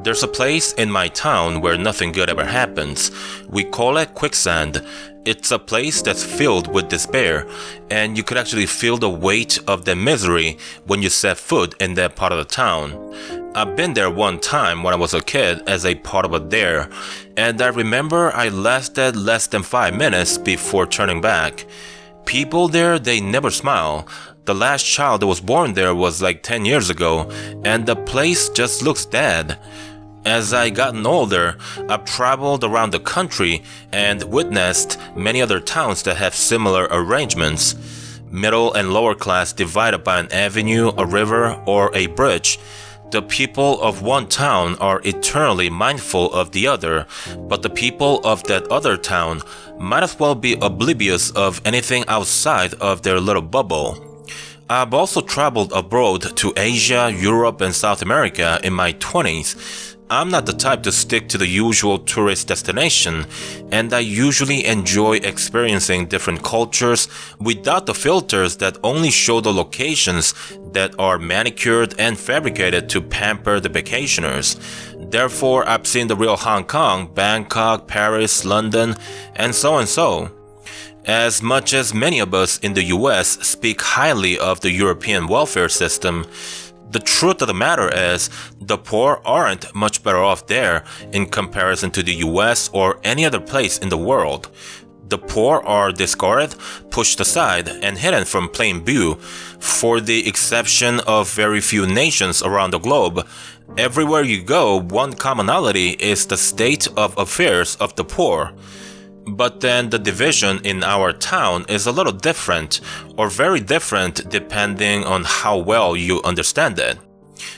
There's a place in my town where nothing good ever happens. We call it quicksand. It's a place that's filled with despair, and you could actually feel the weight of the misery when you set foot in that part of the town. I've been there one time when I was a kid as a part of a dare, and I remember I lasted less than 5 minutes before turning back. People there, they never smile. The last child that was born there was like 10 years ago, and the place just looks dead. As I gotten older, I've traveled around the country and witnessed many other towns that have similar arrangements. Middle and lower class divided by an avenue, a river, or a bridge. The people of one town are eternally mindful of the other, but the people of that other town might as well be oblivious of anything outside of their little bubble. I've also traveled abroad to Asia, Europe, and South America in my 20s. I'm not the type to stick to the usual tourist destination, and I usually enjoy experiencing different cultures without the filters that only show the locations that are manicured and fabricated to pamper the vacationers. Therefore, I've seen the real Hong Kong, Bangkok, Paris, London, and so and so. As much as many of us in the US speak highly of the European welfare system, the truth of the matter is, the poor aren't much better off there in comparison to the US or any other place in the world. The poor are discarded, pushed aside, and hidden from plain view. For the exception of very few nations around the globe, everywhere you go, one commonality is the state of affairs of the poor. But then the division in our town is a little different, or very different depending on how well you understand it.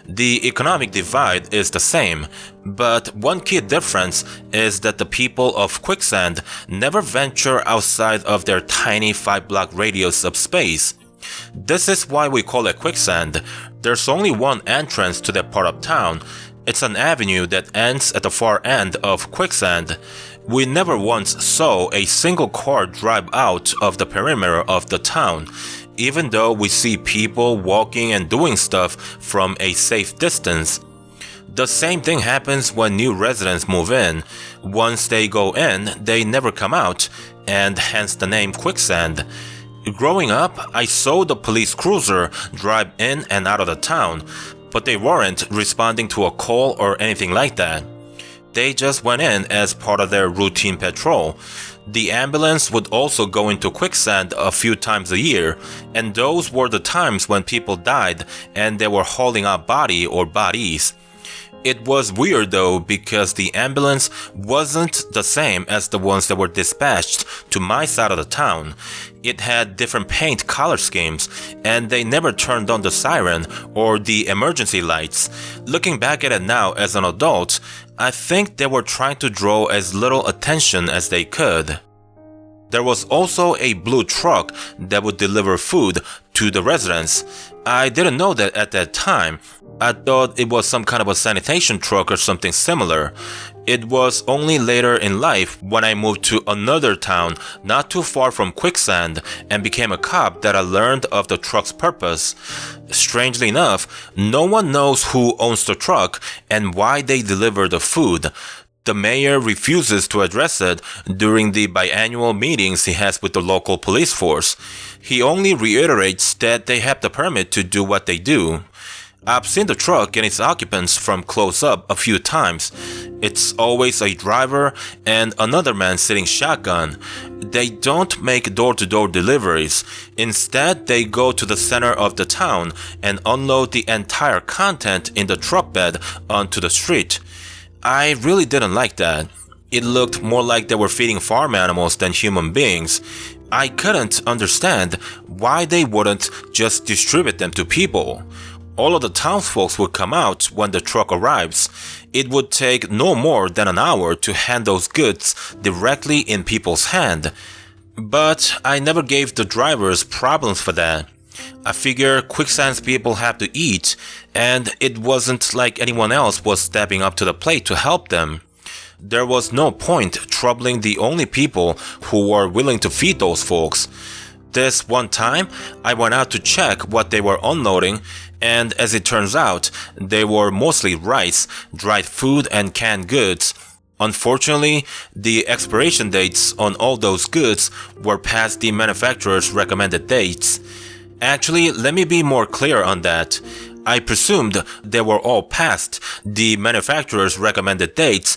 The economic divide is the same, but one key difference is that the people of quicksand never venture outside of their tiny 5-block radius of space. This is why we call it quicksand. There's only one entrance to that part of town. It's an avenue that ends at the far end of quicksand. We never once saw a single car drive out of the perimeter of the town, even though we see people walking and doing stuff from a safe distance. The same thing happens when new residents move in. Once they go in, they never come out, and hence the name quicksand. Growing up, I saw the police cruiser drive in and out of the town, but they weren't responding to a call or anything like that. They just went in as part of their routine patrol. The ambulance would also go into quicksand a few times a year, and those were the times when people died and they were hauling out body or bodies. It was weird though, because the ambulance wasn't the same as the ones that were dispatched to my side of the town. It had different paint color schemes, and they never turned on the siren or the emergency lights. Looking back at it now as an adult, I think they were trying to draw as little attention as they could. There was also a blue truck that would deliver food to the residents. I didn't know that at that time. I thought it was some kind of a sanitation truck or something similar. It was only later in life when I moved to another town not too far from quicksand and became a cop that I learned of the truck's purpose. Strangely enough, no one knows who owns the truck and why they deliver the food. The mayor refuses to address it during the biannual meetings he has with the local police force. He only reiterates that they have the permit to do what they do. I've seen the truck and its occupants from close up a few times. It's always a driver and another man sitting shotgun. They don't make door-to-door deliveries. Instead, they go to the center of the town and unload the entire content in the truck bed onto the street. I really didn't like that. It looked more like they were feeding farm animals than human beings. I couldn't understand why they wouldn't just distribute them to people. All of the townsfolk would come out when the truck arrives. It would take no more than an hour to hand those goods directly in people's hand. But I never gave the drivers problems for that. I figure quicksand's people have to eat, and it wasn't like anyone else was stepping up to the plate to help them. There was no point troubling the only people who were willing to feed those folks. This one time, I went out to check what they were unloading, and as it turns out, they were mostly rice, dried food, and canned goods. Unfortunately, the expiration dates on all those goods were past the manufacturer's recommended dates. Actually, let me be more clear on that. I presumed they were all past the manufacturer's recommended dates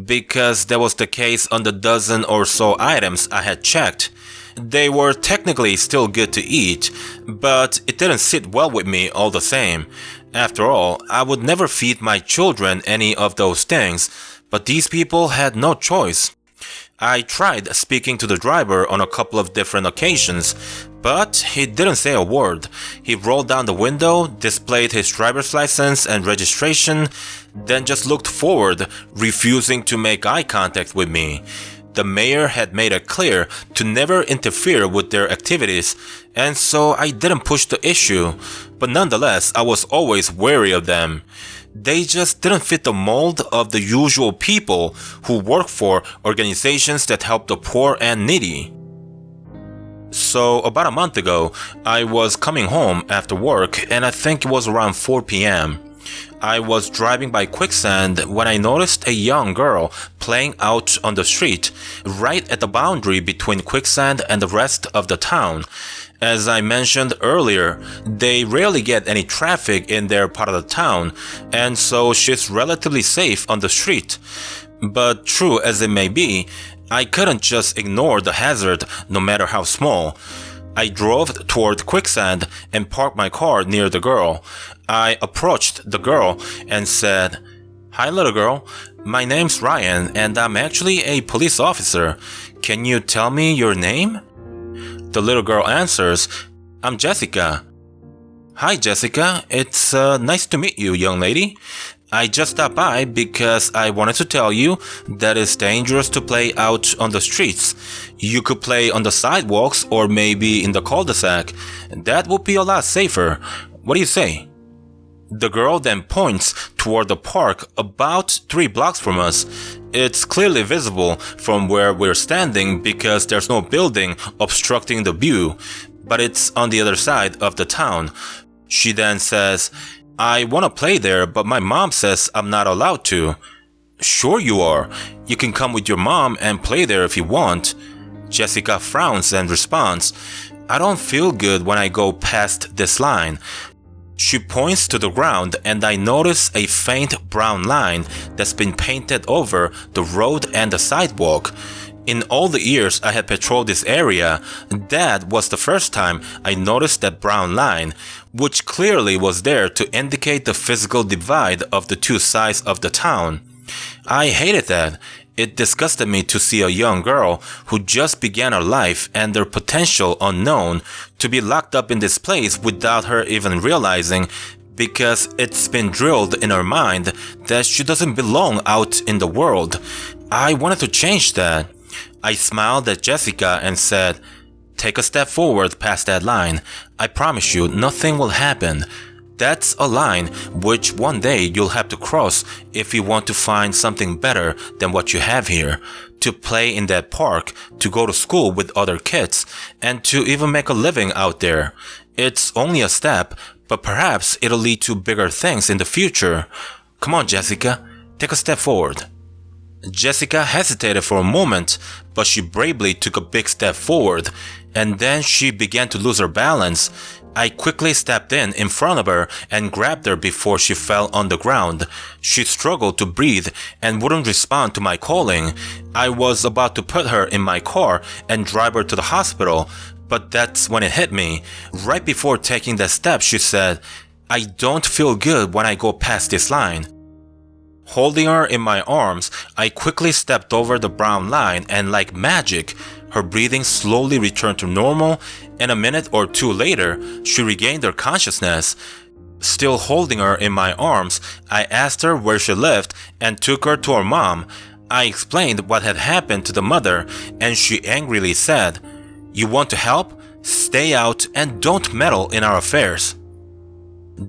because that was the case on the dozen or so items I had checked. They were technically still good to eat, but it didn't sit well with me all the same. After all, I would never feed my children any of those things, but these people had no choice. I tried speaking to the driver on a couple of different occasions, but he didn't say a word. He rolled down the window, displayed his driver's license and registration, then just looked forward, refusing to make eye contact with me. The mayor had made it clear to never interfere with their activities, and so I didn't push the issue, but nonetheless, I was always wary of them. They just didn't fit the mold of the usual people who work for organizations that help the poor and needy. So about a month ago, I was coming home after work, and I think it was around 4 p.m. I was driving by Quicksand when I noticed a young girl playing out on the street, right at the boundary between Quicksand and the rest of the town. As I mentioned earlier, they rarely get any traffic in their part of the town, and so she's relatively safe on the street. But true as it may be, I couldn't just ignore the hazard, no matter how small. I drove toward Quicksand and parked my car near the girl. I approached the girl and said, "Hi, little girl. My name's Ryan, and I'm actually a police officer. Can you tell me your name?" The little girl answers, "I'm Jessica." "Hi, Jessica. It's nice to meet you, young lady. I just stopped by because I wanted to tell you that it's dangerous to play out on the streets. You could play on the sidewalks or maybe in the cul-de-sac. That would be a lot safer. What do you say?" The girl then points toward the park about 3 blocks from us. It's clearly visible from where we're standing because there's no building obstructing the view, but it's on the other side of the town. She then says, "I want to play there, but my mom says I'm not allowed to." "Sure you are. You can come with your mom and play there if you want." Jessica frowns and responds, "I don't feel good when I go past this line." She points to the ground and I notice a faint brown line that's been painted over the road and the sidewalk. In all the years I had patrolled this area, that was the first time I noticed that brown line, which clearly was there to indicate the physical divide of the two sides of the town. I hated that. It disgusted me to see a young girl who just began her life and their potential unknown to be locked up in this place without her even realizing, because it's been drilled in her mind that she doesn't belong out in the world. I wanted to change that. I smiled at Jessica and said, "Take a step forward past that line. I promise you nothing will happen. That's a line which one day you'll have to cross if you want to find something better than what you have here, to play in that park, to go to school with other kids, and to even make a living out there. It's only a step, but perhaps it'll lead to bigger things in the future. Come on, Jessica, take a step forward." Jessica hesitated for a moment, but she bravely took a big step forward, and then she began to lose her balance. I quickly stepped in front of her and grabbed her before she fell on the ground. She struggled to breathe and wouldn't respond to my calling. I was about to put her in my car and drive her to the hospital, but that's when it hit me. Right before taking that step, she said, "I don't feel good when I go past this line." Holding her in my arms, I quickly stepped over the brown line and like magic, her breathing slowly returned to normal, and a minute or two later, she regained her consciousness. Still holding her in my arms, I asked her where she lived and took her to her mom. I explained what had happened to the mother, and she angrily said, "You want to help? Stay out and don't meddle in our affairs."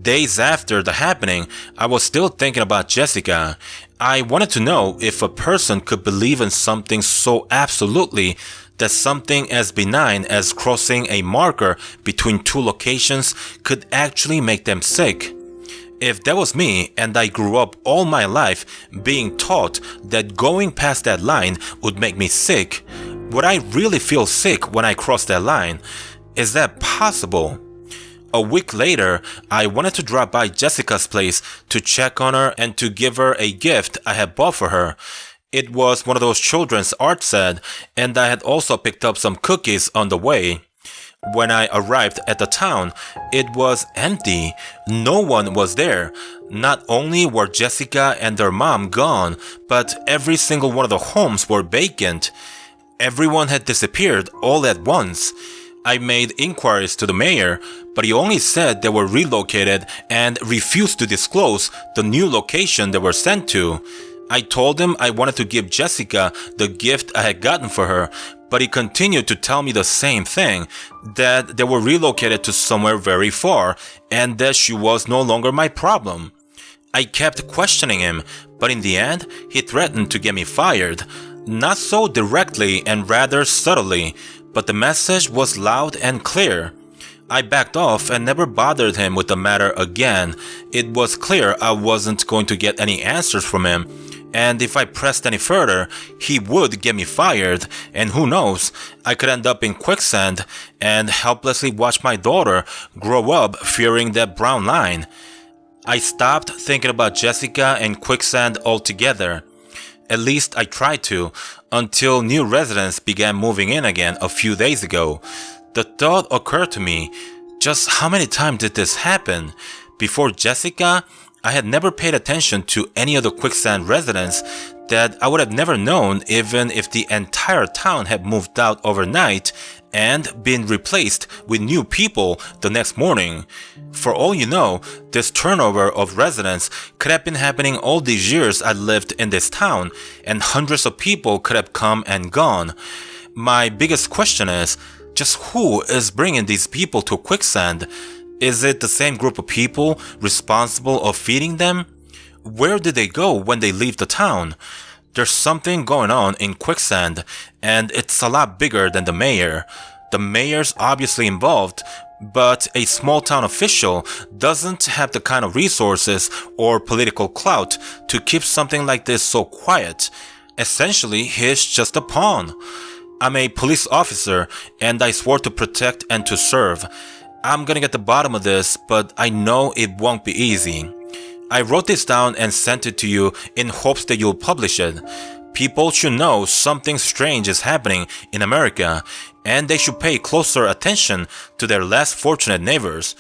Days after the happening, I was still thinking about Jessica. I wanted to know if a person could believe in something so absolutely that something as benign as crossing a marker between two locations could actually make them sick. If that was me and I grew up all my life being taught that going past that line would make me sick, would I really feel sick when I crossed that line? Is that possible? A week later, I wanted to drop by Jessica's place to check on her and to give her a gift I had bought for her. It was one of those children's art set, and I had also picked up some cookies on the way. When I arrived at the town, it was empty. No one was there. Not only were Jessica and their mom gone, but every single one of the homes were vacant. Everyone had disappeared all at once. I made inquiries to the mayor, but he only said they were relocated and refused to disclose the new location they were sent to. I told him I wanted to give Jessica the gift I had gotten for her, but he continued to tell me the same thing, that they were relocated to somewhere very far and that she was no longer my problem. I kept questioning him, but in the end, he threatened to get me fired. Not so directly and rather subtly, but the message was loud and clear. I backed off and never bothered him with the matter again. It was clear I wasn't going to get any answers from him, and if I pressed any further, he would get me fired, and who knows, I could end up in quicksand and helplessly watch my daughter grow up fearing that brown line. I stopped thinking about Jessica and quicksand altogether. At least I tried to, until new residents began moving in again a few days ago. The thought occurred to me, just how many times did this happen? Before Jessica, I had never paid attention to any of the quicksand residents that I would have never known even if the entire town had moved out overnight and been replaced with new people the next morning. For all you know, this turnover of residents could have been happening all these years I lived in this town, and hundreds of people could have come and gone. My biggest question is, just who is bringing these people to quicksand? Is it the same group of people responsible of feeding them? Where did they go when they leave the town? There's something going on in quicksand, and it's a lot bigger than the mayor. The mayor's obviously involved, but a small town official doesn't have the kind of resources or political clout to keep something like this so quiet. Essentially, he's just a pawn. I'm a police officer, and I swore to protect and to serve. I'm gonna get the bottom of this, but I know it won't be easy. I wrote this down and sent it to you in hopes that you'll publish it. People should know something strange is happening in America, and they should pay closer attention to their less fortunate neighbors.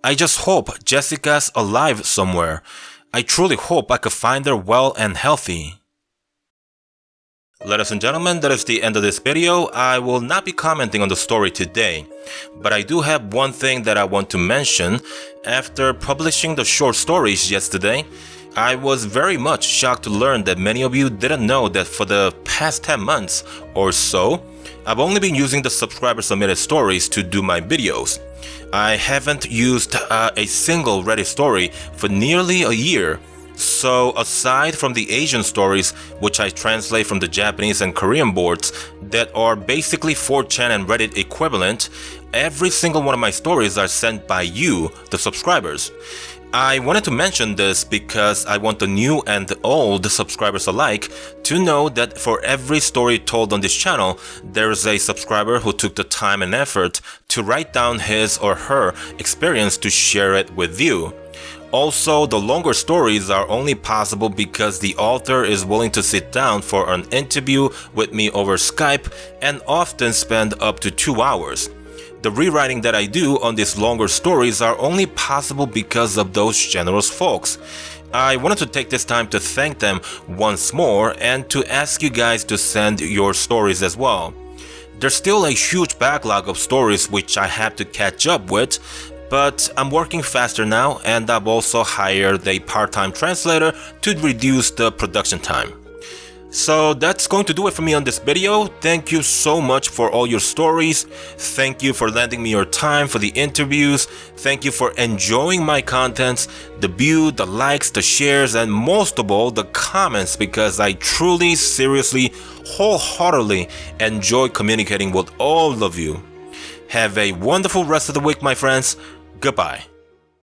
I just hope Jessica's alive somewhere. I truly hope I could find her well and healthy. Ladies and gentlemen, that is the end of this video. I will not be commenting on the story today, but I do have one thing that I want to mention. After publishing the short stories yesterday, I was very much shocked to learn that many of you didn't know that for the past 10 months or so, I've only been using the subscriber submitted stories to do my videos. I haven't used a single Reddit story for nearly a year. So aside from the Asian stories, which I translate from the Japanese and Korean boards that are basically 4chan and Reddit equivalent, every single one of my stories are sent by you, the subscribers. I wanted to mention this because I want the new and the old subscribers alike to know that for every story told on this channel, there is a subscriber who took the time and effort to write down his or her experience to share it with you. Also, the longer stories are only possible because the author is willing to sit down for an interview with me over Skype and often spend up to 2 hours. The rewriting that I do on these longer stories are only possible because of those generous folks. I wanted to take this time to thank them once more and to ask you guys to send your stories as well. There's still a huge backlog of stories which I have to catch up with, but I'm working faster now, and I've also hired a part-time translator to reduce the production time. So that's going to do it for me on this video. Thank you so much for all your stories. Thank you for lending me your time for the interviews. Thank you for enjoying my contents, the view, the likes, the shares, and most of all, the comments, because I truly, seriously, wholeheartedly enjoy communicating with all of you. Have a wonderful rest of the week, my friends. Goodbye.